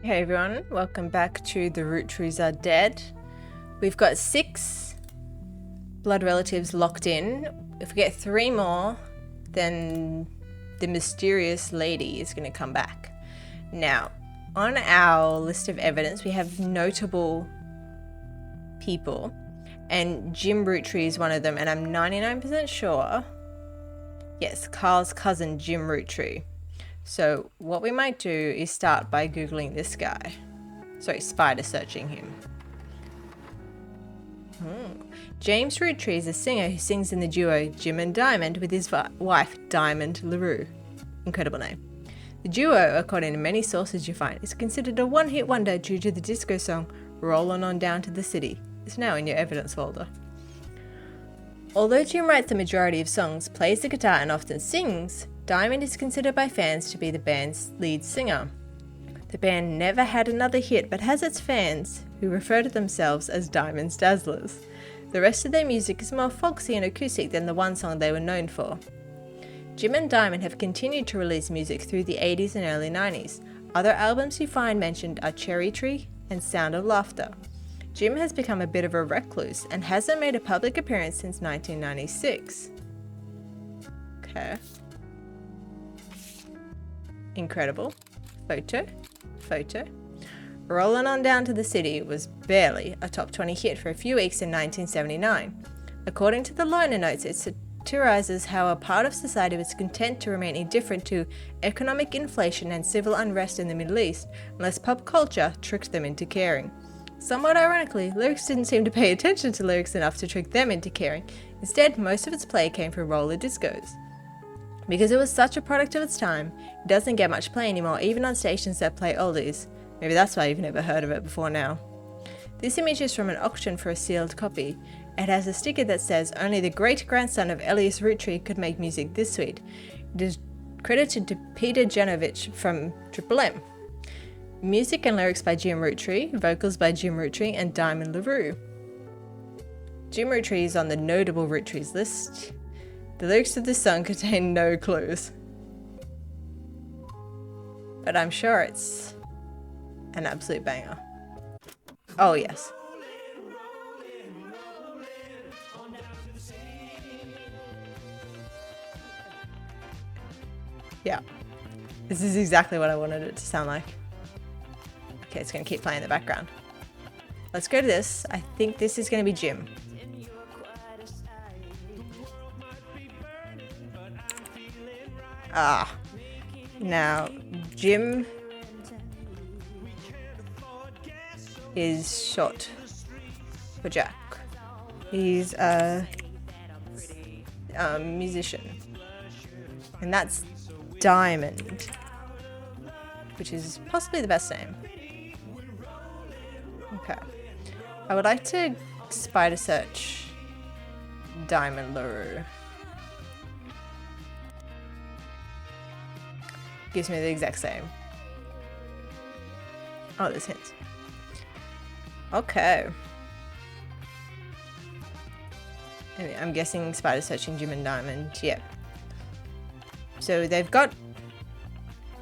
Hey everyone, welcome back to The Root Trees Are Dead. We've got 6 blood relatives locked in. If we get 3 more, then the mysterious lady is going to come back. Now, on our list of evidence, we have notable people, and Jim Roottree is one of them, and I'm 99% sure, yes, Carl's cousin Jim Roottree. So what we might do is start by Googling this guy. Sorry, spider searching him. James Roottree is a singer who sings in the duo Jim and Diamond with his wife Diamond LaRue. Incredible name. The duo, according to many sources you find, is considered a one-hit wonder due to the disco song Rollin' On Down to the City. It's now in your evidence folder. Although Jim writes the majority of songs, plays the guitar and often sings, Diamond is considered by fans to be the band's lead singer. The band never had another hit but has its fans, who refer to themselves as Diamond's Dazzlers. The rest of their music is more folksy and acoustic than the one song they were known for. Jim and Diamond have continued to release music through the 80s and early 90s. Other albums you find mentioned are Cherry Tree and Sound of Laughter. Jim has become a bit of a recluse and hasn't made a public appearance since 1996. Okay. Incredible. Photo. Rollin' On Down to the City was barely a top 20 hit for a few weeks in 1979. According to the liner notes, it satirizes how a part of society was content to remain indifferent to economic inflation and civil unrest in the Middle East, unless pop culture tricked them into caring. Somewhat ironically, lyrics didn't seem to pay attention to lyrics enough to trick them into caring. Instead, most of its play came from roller discos. Because it was such a product of its time, it doesn't get much play anymore, even on stations that play oldies. Maybe that's why you've never heard of it before now. This image is from an auction for a sealed copy. It has a sticker that says, "Only the great-grandson of Elias Roottree could make music this sweet." It is credited to Peter Janovich from Triple M. Music and lyrics by Jim Roottree, vocals by Jim Roottree and Diamond LaRue. Jim Roottree is on the notable Roottrees list. The lyrics of this song contain no clues, but I'm sure it's an absolute banger. Oh yes. Yeah, this is exactly what I wanted it to sound like. Okay, it's going to keep playing in the background. Let's go to this. I think this is going to be Jim. Now Jim is short for Jack. He's a musician, and that's Diamond, which is possibly the best name. Okay, I would like to spider search Diamond LaRue. Gives me the exact same. Oh, there's hints. Okay. Anyway, I'm guessing spider searching Jim and Diamond. Yeah. So they've got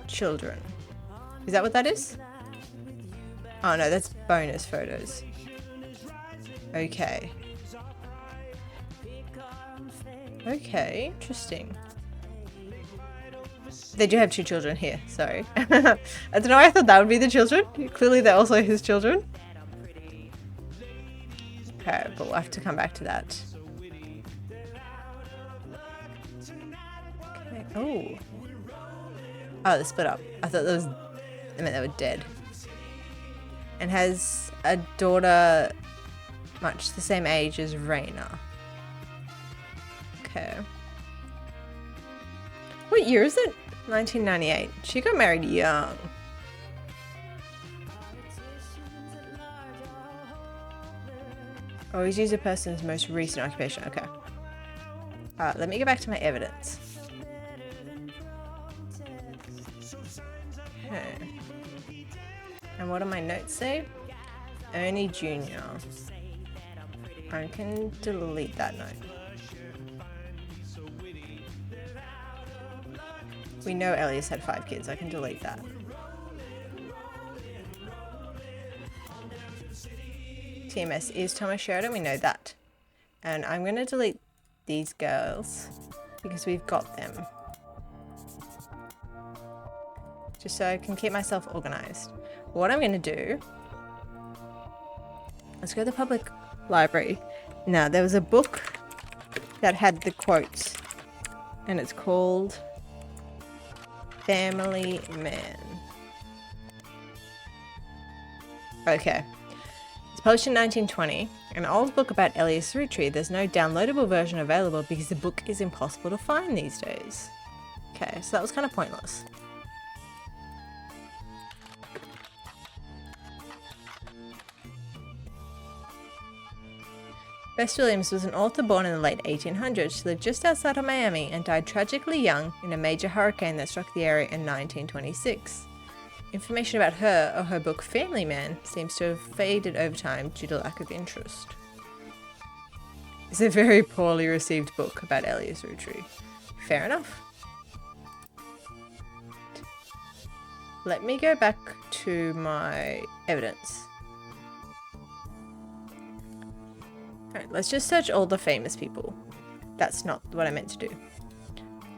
children. Is that what that is? Oh no, that's bonus photos. Okay. Okay, interesting. They do have 2 children here, sorry. I don't know why I thought that would be the children. Clearly they're also his children. Okay, but we'll have to come back to that. Okay. Oh, they split up. I thought I meant they were dead. And has a daughter much the same age as Raina. Okay. What year is it? 1998. She got married young. Always use a person's most recent occupation. Okay. Let me get back to my evidence. Okay. And what do my notes say? Ernie Jr. I can delete that note. We know Elias had 5 kids. I can delete that. TMS is Thomas Sheridan, we know that. And I'm going to delete these girls because we've got them. Just so I can keep myself organized. What I'm going to do, let's go to the public library. Now, there was a book that had the quotes, and it's called Family Man. Okay. It's published in 1920, an old book about Elias Roottree. There's no downloadable version available because the book is impossible to find these days. Okay, so that was kind of pointless. Bess Williams was an author born in the late 1800s. She lived just outside of Miami and died tragically young in a major hurricane that struck the area in 1926. Information about her or her book Family Man seems to have faded over time due to lack of interest. It's a very poorly received book about Elias Roottree. Fair enough. Let me go back to my evidence. Alright, let's just search all the famous people. That's not what I meant to do.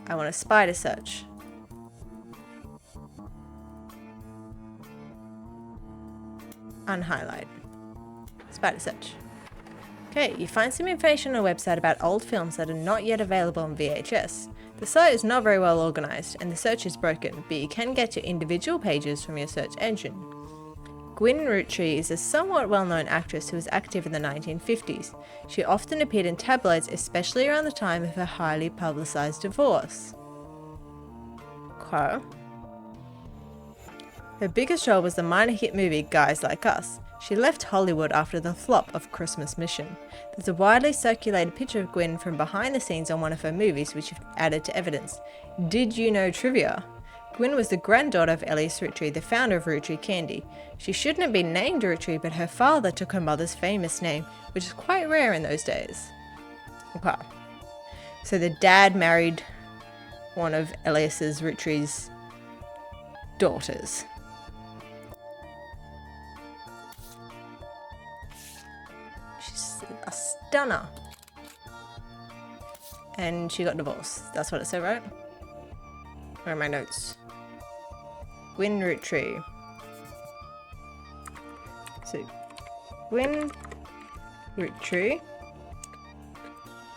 I want a spider search. Unhighlight. Spider search. Okay, you find some information on a website about old films that are not yet available on VHS. The site is not very well organized and the search is broken, but you can get to individual pages from your search engine. Gwyn Roottree is a somewhat well-known actress who was active in the 1950s. She often appeared in tabloids, especially around the time of her highly publicized divorce. Okay. Her biggest role was the minor hit movie Guys Like Us. She left Hollywood after the flop of Christmas Mission. There's a widely circulated picture of Gwyn from behind the scenes on one of her movies, which you've added to evidence. Did you know trivia? Gwyn was the granddaughter of Elias Roottree, the founder of Roottree Candy. She shouldn't have been named Roottree, but her father took her mother's famous name, which is quite rare in those days. Okay. So the dad married one of Elias Rootree's daughters. She's a stunner. And she got divorced. That's what it said, right? Where are my notes? Gwyn Roottree. So, Gwyn Roottree.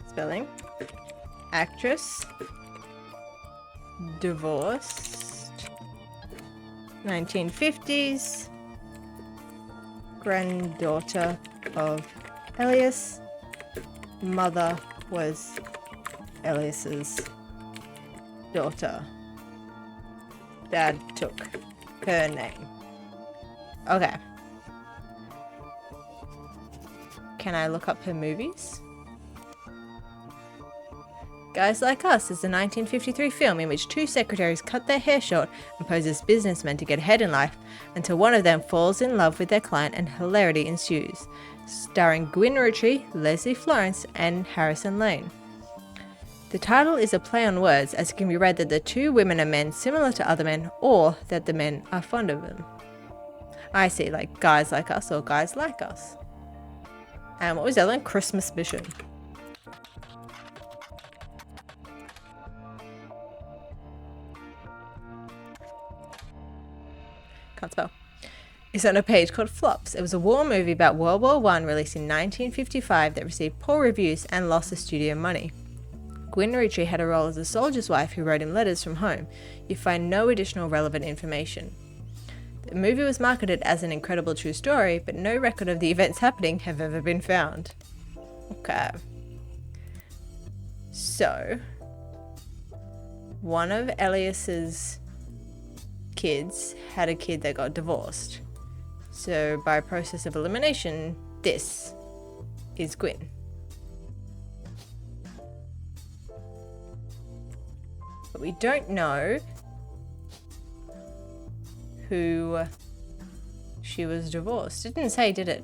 Spelling. Actress. Divorced. 1950s. Granddaughter of Elias. Mother was Elias's daughter. Dad took her name. Okay. Can I look up her movies? Guys Like Us is a 1953 film in which two secretaries cut their hair short and pose as businessmen to get ahead in life until one of them falls in love with their client and hilarity ensues. Starring Gwyn Roottree, Leslie Florence, and Harrison Lane. The title is a play on words, as it can be read that the two women are men similar to other men, or that the men are fond of them. I see, like Guys Like Us or Guys Like Us. And what was the other one? Christmas Mission. Can't spell. It's on a page called Flops. It was a war movie about World War I released in 1955 that received poor reviews and lost the studio money. Gwyn Roottree had a role as a soldier's wife who wrote him letters from home. You find no additional relevant information. The movie was marketed as an incredible true story, but no record of the events happening have ever been found. Okay. So, one of Elias's kids had a kid that got divorced. So, by process of elimination, this is Gwyn. But we don't know who she was divorced. It didn't say, did it?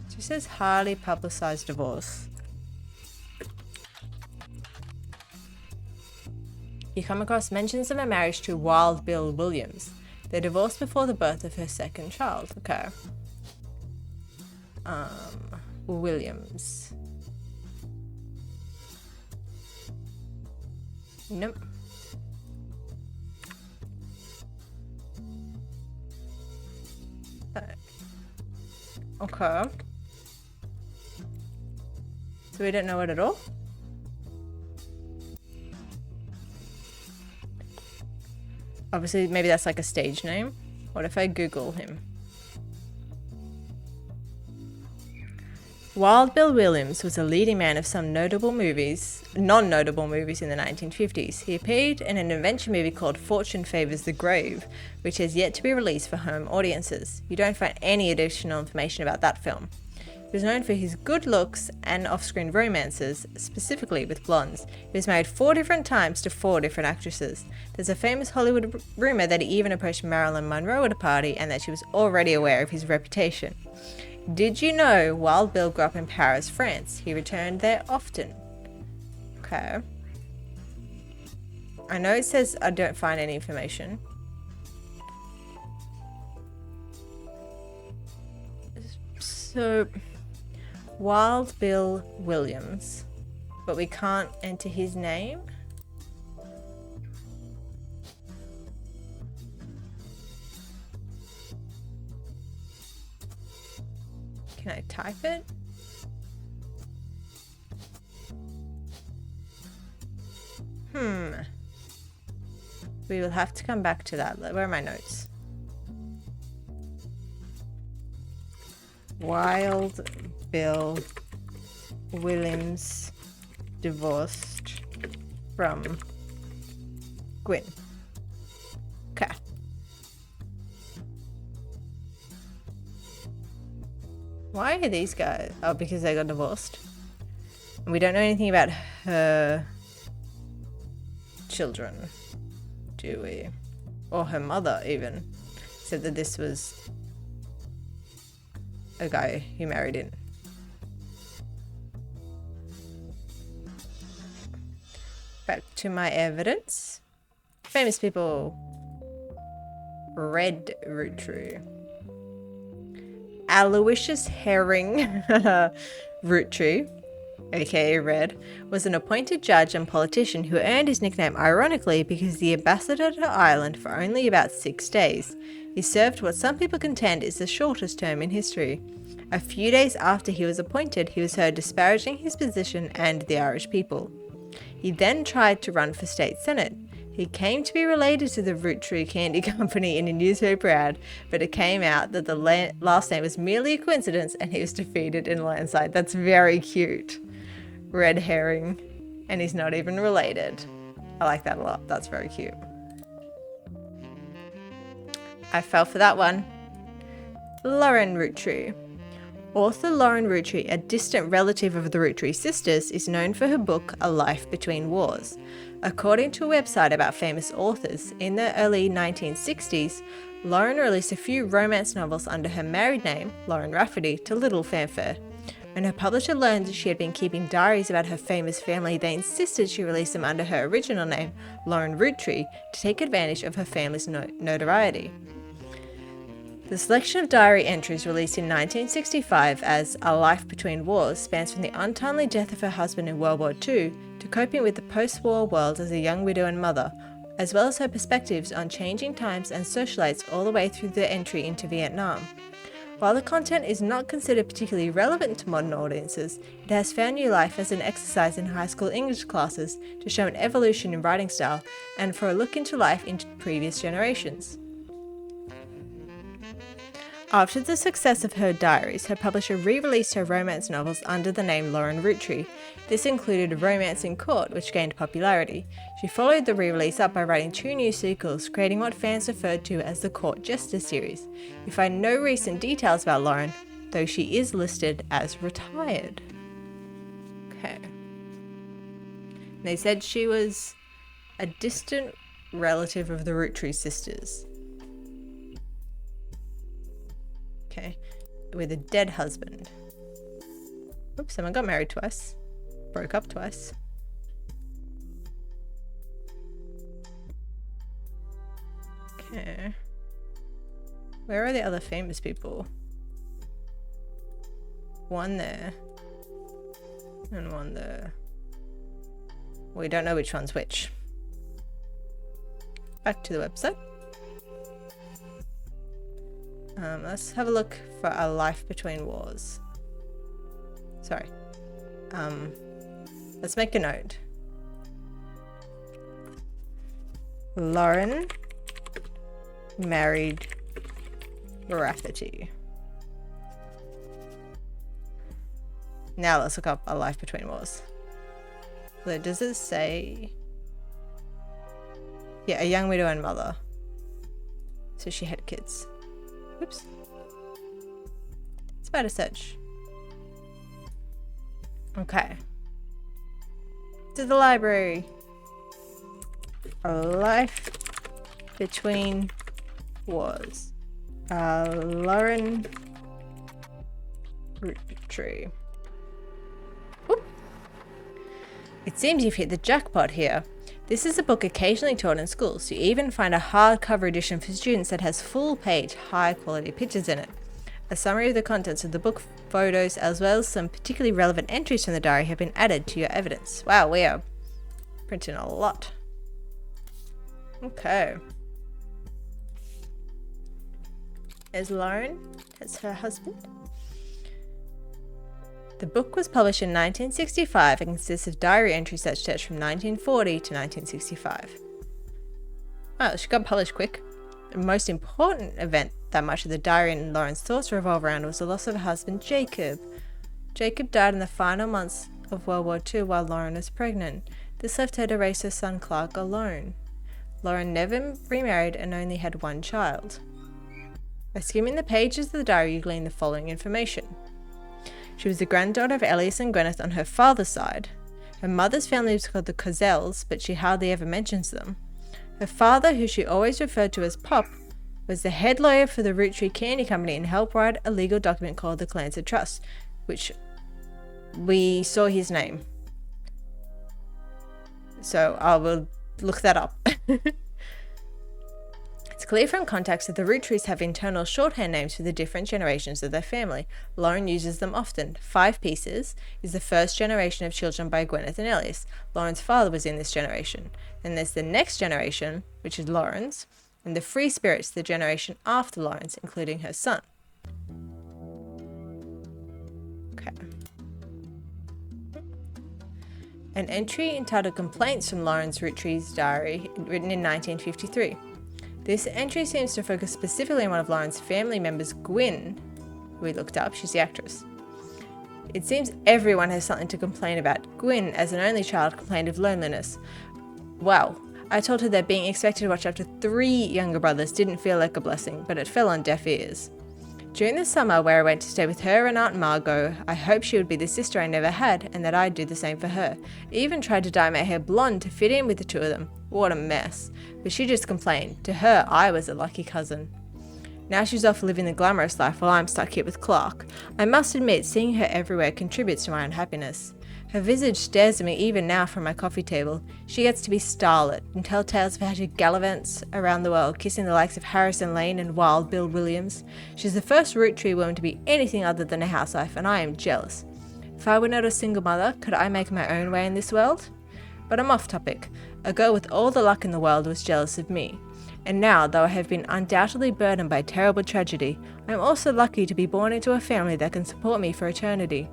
It just says highly publicized divorce. You come across mentions of a marriage to Wild Bill Williams. They divorced before the birth of her second child. Okay. Williams. Nope. Okay. So we don't know it at all? Obviously, maybe that's like a stage name. What if I Google him? Wild Bill Williams was a leading man of some non-notable movies in the 1950s. He appeared in an adventure movie called Fortune Favors the Grave, which has yet to be released for home audiences. You don't find any additional information about that film. He was known for his good looks and off-screen romances, specifically with blondes. He was married 4 different times to 4 different actresses. There's a famous Hollywood rumor that he even approached Marilyn Monroe at a party and that she was already aware of his reputation. Did you know Wild Bill grew up in Paris, France? He returned there often. Okay. I know it says I don't find any information. So, Wild Bill Williams, but we can't enter his name? Can I type it? We will have to come back to that. Where are my notes? Wild Bill Williams divorced from Gwen. Okay. Why are these guys? Oh, because they got divorced. And we don't know anything about her children, do we? Or her mother, even. Said that this was a guy who married in. Back to my evidence. Famous people. Red root tree. Aloysius Herring root tree, aka Red, was an appointed judge and politician who earned his nickname ironically because the ambassador to Ireland for only about 6 days. He served what some people contend is the shortest term in history. A few days after he was appointed, he was heard disparaging his position and the Irish people. He then tried to run for state senate. He came to be related to the Root Tree Candy Company in a newspaper ad, but it came out that the last name was merely a coincidence and he was defeated in a landslide. That's very cute. Red herring. And he's not even related. I like that a lot. That's very cute. I fell for that one. Lauren Root Tree. Author Lauren Root Tree, a distant relative of the Root Tree sisters, is known for her book A Life Between Wars. According to a website about famous authors, in the early 1960s, Lauren released a few romance novels under her married name, Lauren Rafferty, to little fanfare. When her publisher learned that she had been keeping diaries about her famous family, they insisted she release them under her original name, Lauren Root Tree, to take advantage of her family's notoriety. The selection of diary entries released in 1965 as A Life Between Wars spans from the untimely death of her husband in World War II to coping with the post-war world as a young widow and mother, as well as her perspectives on changing times and socialites all the way through the entry into Vietnam. While the content is not considered particularly relevant to modern audiences, it has found new life as an exercise in high school English classes to show an evolution in writing style and for a look into life in previous generations. After the success of her diaries, her publisher re-released her romance novels under the name Lauren Root Tree. This included Romance in Court, which gained popularity. She followed the re-release up by writing 2 new sequels, creating what fans referred to as the Court Jester series. You find no recent details about Lauren, though she is listed as retired. Okay. They said she was a distant relative of the Root Tree sisters. Okay, with a dead husband. Oops, someone got married twice. Broke up twice. Okay. Where are the other famous people? One there. And one there. We don't know which one's which. Back to the website. Let's have a look for A Life Between Wars. Sorry. Let's make a note. Lauren married Rafferty. Now let's look up A Life Between Wars. So does it say... Yeah, a young widow and mother. So she had kids. Oops. It's about a search. Okay. To the library. A Life Between Wars. Lauren Roottree. Whoop. It seems you've hit the jackpot here. This is a book occasionally taught in schools. You even find a hardcover edition for students that has full-page, high-quality pictures in it. A summary of the contents of the book, photos, as well as some particularly relevant entries from the diary have been added to your evidence. Wow, we are printing a lot. Okay. There's Lauren. That's her husband. The book was published in 1965 and consists of diary entries that stretch from 1940 to 1965. Oh, she got published quick. The most important event that much of the diary and Lauren's thoughts revolve around was the loss of her husband, Jacob. Jacob died in the final months of World War II while Lauren was pregnant. This left her to raise her son Clark alone. Lauren never remarried and only had one child. By skimming the pages of the diary, you glean the following information. She was the granddaughter of Elias and Gwyneth on her father's side. Her mother's family was called the Cozels, but she hardly ever mentions them. Her father, who she always referred to as Pop, was the head lawyer for the Root Tree Candy Company and helped write a legal document called the Clancy Trust, which we saw his name. So I will look that up. It's clear from context that the Roottrees have internal shorthand names for the different generations of their family. Lauren uses them often. 5 Pieces is the first generation of children by Gwyneth and Elias. Lauren's father was in this generation. Then there's the next generation, which is Lauren's, and the Free Spirits, the generation after Lauren's, including her son. Okay. An entry entitled Complaints from Lauren's Roottree's Diary, written in 1953. This entry seems to focus specifically on one of Lauren's family members, Gwyn, who we looked up. She's the actress. It seems everyone has something to complain about. Gwyn, as an only child, complained of loneliness. Wow. I told her that being expected to watch after 3 younger brothers didn't feel like a blessing, but it fell on deaf ears. During the summer where I went to stay with her and Aunt Margot, I hoped she would be the sister I never had and that I'd do the same for her. I even tried to dye my hair blonde to fit in with the 2 of them. What a mess. But she just complained. To her, I was a lucky cousin. Now she's off living the glamorous life while I'm stuck here with Clark. I must admit, seeing her everywhere contributes to my unhappiness. Her visage stares at me even now from my coffee table. She gets to be starlet and tell tales of how she gallivants around the world, kissing the likes of Harrison Lane and Wild Bill Williams. She's the first Root Tree woman to be anything other than a housewife, and I am jealous. If I were not a single mother, could I make my own way in this world? But I'm off topic. A girl with all the luck in the world was jealous of me. And now, though I have been undoubtedly burdened by terrible tragedy, I am also lucky to be born into a family that can support me for eternity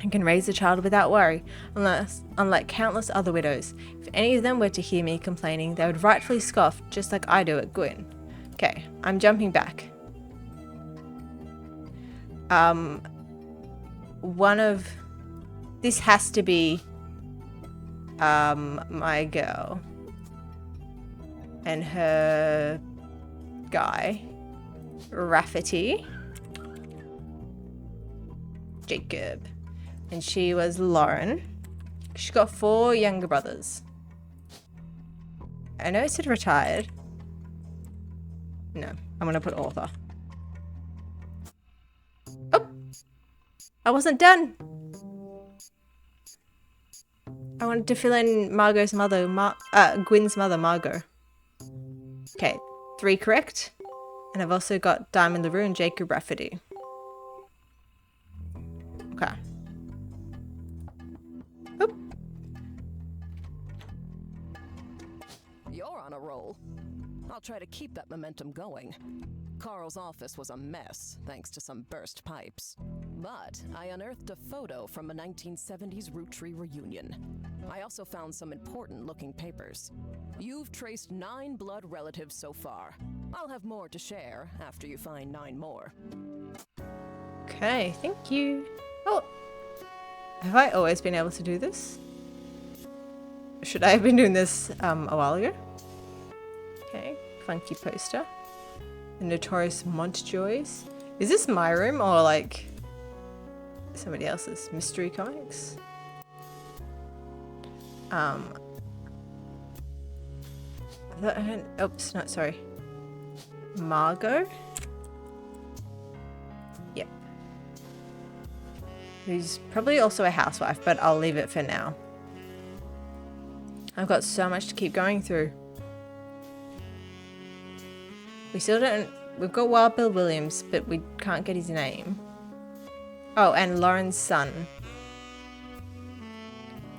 and can raise a child without worry, unlike countless other widows. If any of them were to hear me complaining, they would rightfully scoff, just like I do at Gwyn. Okay, I'm jumping back. This has to be my girl and her guy, Rafferty, Jacob, and she was Lauren. She got 4 younger brothers. I know it said retired. No, I'm gonna put author. Oh, I wasn't done. I wanted to fill in Margot's mother, Gwyn's mother, Margot. Okay, 3 correct. And I've also got Diamond LaRue and Jacob Rafferty. Okay. Oop. You're on a roll. I'll try to keep that momentum going. Carl's office was a mess, thanks to some burst pipes. But I unearthed a photo from a 1970s Root Tree reunion. I also found some important-looking papers. You've traced 9 blood relatives so far. I'll have more to share after you find 9 more. Okay, thank you. Oh, have I always been able to do this? Should I have been doing this a while ago? Okay, funky poster. The Notorious Montjoys. Is this my room or like somebody else's? Mystery Comics? Oops, no, sorry. Margot? Yep. Who's probably also a housewife, but I'll leave it for now. I've got so much to keep going through. We still don't... We've got Wild Bill Williams, but we can't get his name. Oh, and Lauren's son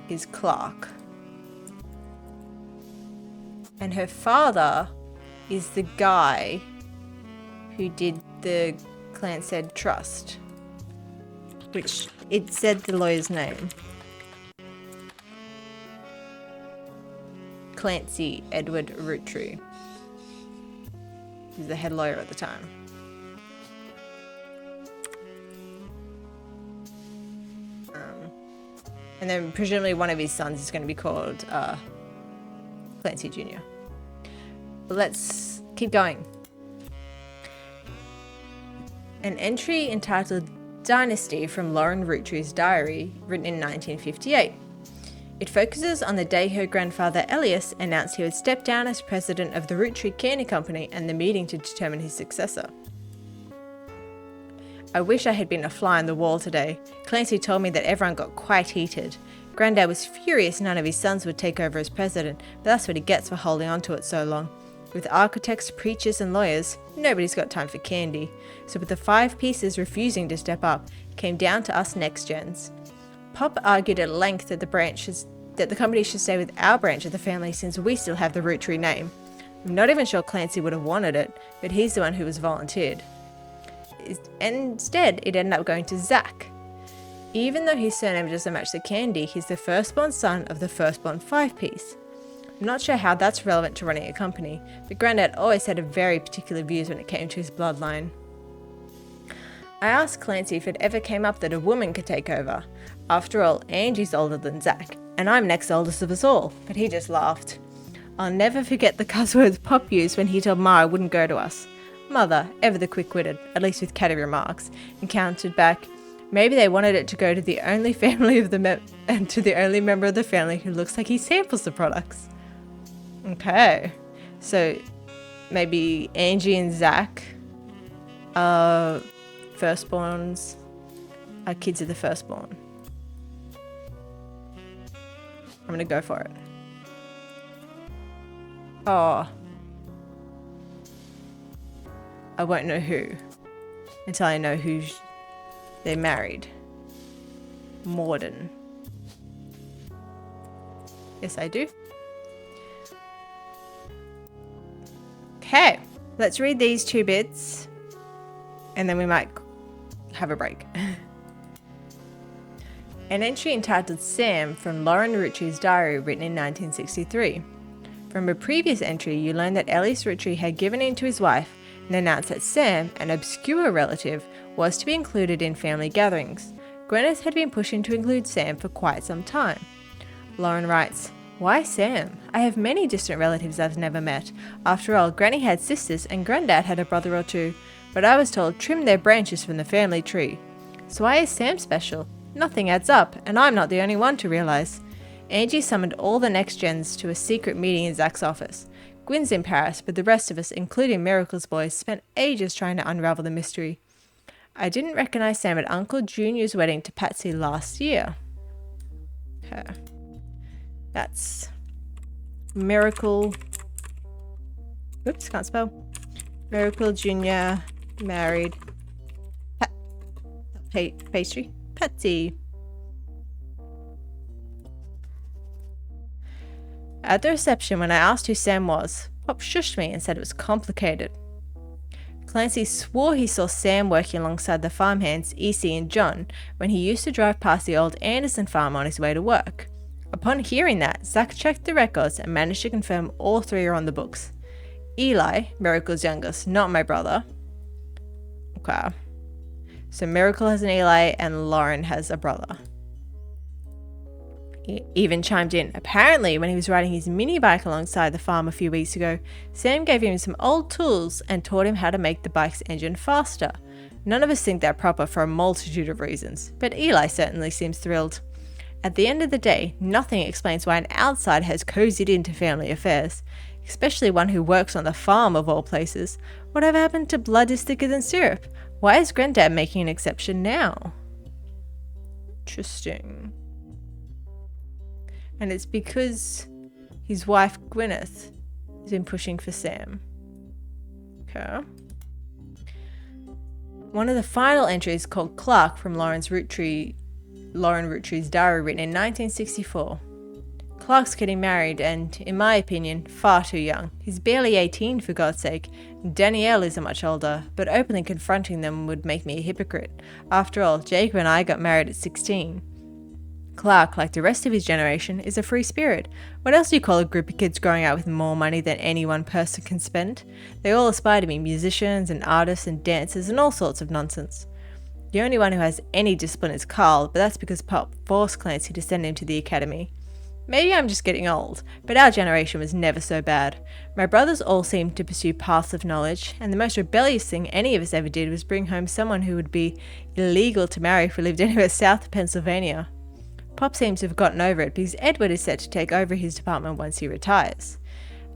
is Clark. And her father is the guy who did the Clancy Trust. Which, it said the lawyer's name. Clancy Edward Roottree. He was the head lawyer at the time. And then presumably one of his sons is going to be called Clancy Jr. But let's keep going. An entry entitled Dynasty from Lauren Roottree's diary, written in 1958. It focuses on the day her grandfather Elias announced he would step down as president of the Roottree Candy Company and the meeting to determine his successor. I wish I had been a fly on the wall today. Clancy told me that everyone got quite heated. Grandad was furious none of his sons would take over as president, but that's what he gets for holding on to it so long. With architects, preachers and lawyers, nobody's got time for candy. So with the 5 pieces refusing to step up, it came down to us next gens. Pop argued at length that the company should stay with our branch of the family since we still have the Roottree name. I'm not even sure Clancy would have wanted it, but he's the one who was volunteered. Instead, it ended up going to Zach. Even though his surname doesn't match the candy, he's the firstborn son of the firstborn 5-piece. I'm not sure how that's relevant to running a company, but Grandad always had a very particular views when it came to his bloodline. I asked Clancy if it ever came up that a woman could take over. After all, Angie's older than Zach, and I'm next oldest of us all, but he just laughed. I'll never forget the cuss words Pop used when he told Ma it wouldn't go to us. Mother, ever the quick-witted, at least with catty remarks, and countered back, maybe they wanted it to go to the only family of and to the only member of the family who looks like he samples the products. Okay, so maybe Angie and Zach are firstborns, are kids of the firstborn. I'm gonna go for it. Oh. I won't know who until I know who they're married. Morden. Yes, I do. Okay, let's read these 2 bits and then we might have a break. An entry entitled Sam from Lauren Rootree's diary, written in 1963. From a previous entry, you learn that Elias Roottree had given in to his wife and announced that Sam, an obscure relative, was to be included in family gatherings. Gwyneth had been pushing to include Sam for quite some time. Lauren writes, "Why Sam? I have many distant relatives I've never met. After all, Granny had sisters and Grandad had a brother or 2, but I was told trim their branches from the family tree. So why is Sam special? Nothing adds up, and I'm not the only one to realize." Angie summoned all the next gens to a secret meeting in Zach's office. Gwyn's in Paris, but the rest of us, including Miracle's boys, spent ages trying to unravel the mystery. I didn't recognize Sam at Uncle Junior's wedding to Patsy last year. Okay. That's Miracle Oops, can't spell. Miracle Jr. married pastry. Patsy. At the reception, when I asked who Sam was, Pop shushed me and said it was complicated. Clancy swore he saw Sam working alongside the farmhands EC and John when he used to drive past the old Anderson farm on his way to work. Upon hearing that, Zach checked the records and managed to confirm all three are on the books. Eli, Miracle's youngest, not my brother. Okay. So Miracle has an Eli and Lauren has a brother. He even chimed in. Apparently, when he was riding his mini bike alongside the farm a few weeks ago, Sam gave him some old tools and taught him how to make the bike's engine faster. None of us think that proper for a multitude of reasons, but Eli certainly seems thrilled. At the end of the day, nothing explains why an outsider has cozied into family affairs, especially one who works on the farm of all places. Whatever happened to blood is thicker than syrup? Why is Granddad making an exception now? Interesting. And it's because his wife Gwyneth has been pushing for Sam. Okay. One of the final entries called Clark from Lauren Roottree's diary written in 1964. Clark's getting married and, in my opinion, far too young. He's barely 18 for God's sake. Danielle isn't much older, but openly confronting them would make me a hypocrite. After all, Jacob and I got married at 16. Clark, like the rest of his generation, is a free spirit. What else do you call a group of kids growing up with more money than any one person can spend? They all aspire to be musicians and artists and dancers and all sorts of nonsense. The only one who has any discipline is Carl, but that's because Pop forced Clancy to send him to the academy. Maybe I'm just getting old, but our generation was never so bad. My brothers all seemed to pursue paths of knowledge, and the most rebellious thing any of us ever did was bring home someone who would be illegal to marry if we lived anywhere south of Pennsylvania. Pop seems to have gotten over it because Edward is set to take over his department once he retires.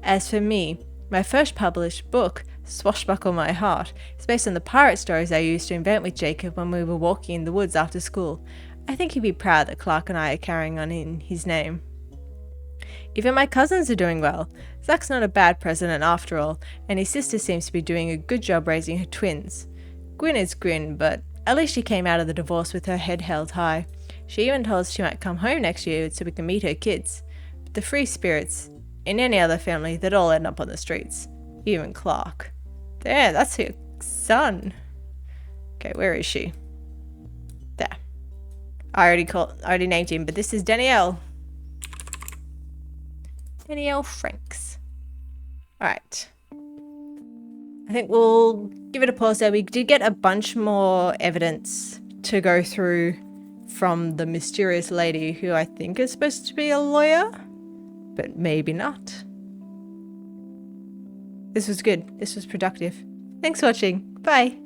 As for me, my first published book, Swashbuckle My Heart, is based on the pirate stories I used to invent with Jacob when we were walking in the woods after school. I think he'd be proud that Clark and I are carrying on in his name. Even my cousins are doing well. Zach's not a bad president after all, and his sister seems to be doing a good job raising her twins. Gwyn is Gwyn, but at least she came out of the divorce with her head held high. She even told us she might come home next year so we can meet her kids. But the free spirits, in any other family, they'd all end up on the streets. Even Clark. There, that's her son. Okay, where is she? There. I already named him, but this is Danielle. Danielle Franks. Alright. I think we'll give it a pause there. We did get a bunch more evidence to go through from the mysterious lady who I think is supposed to be a lawyer, but maybe not. This was good. This was productive. Thanks for watching. Bye.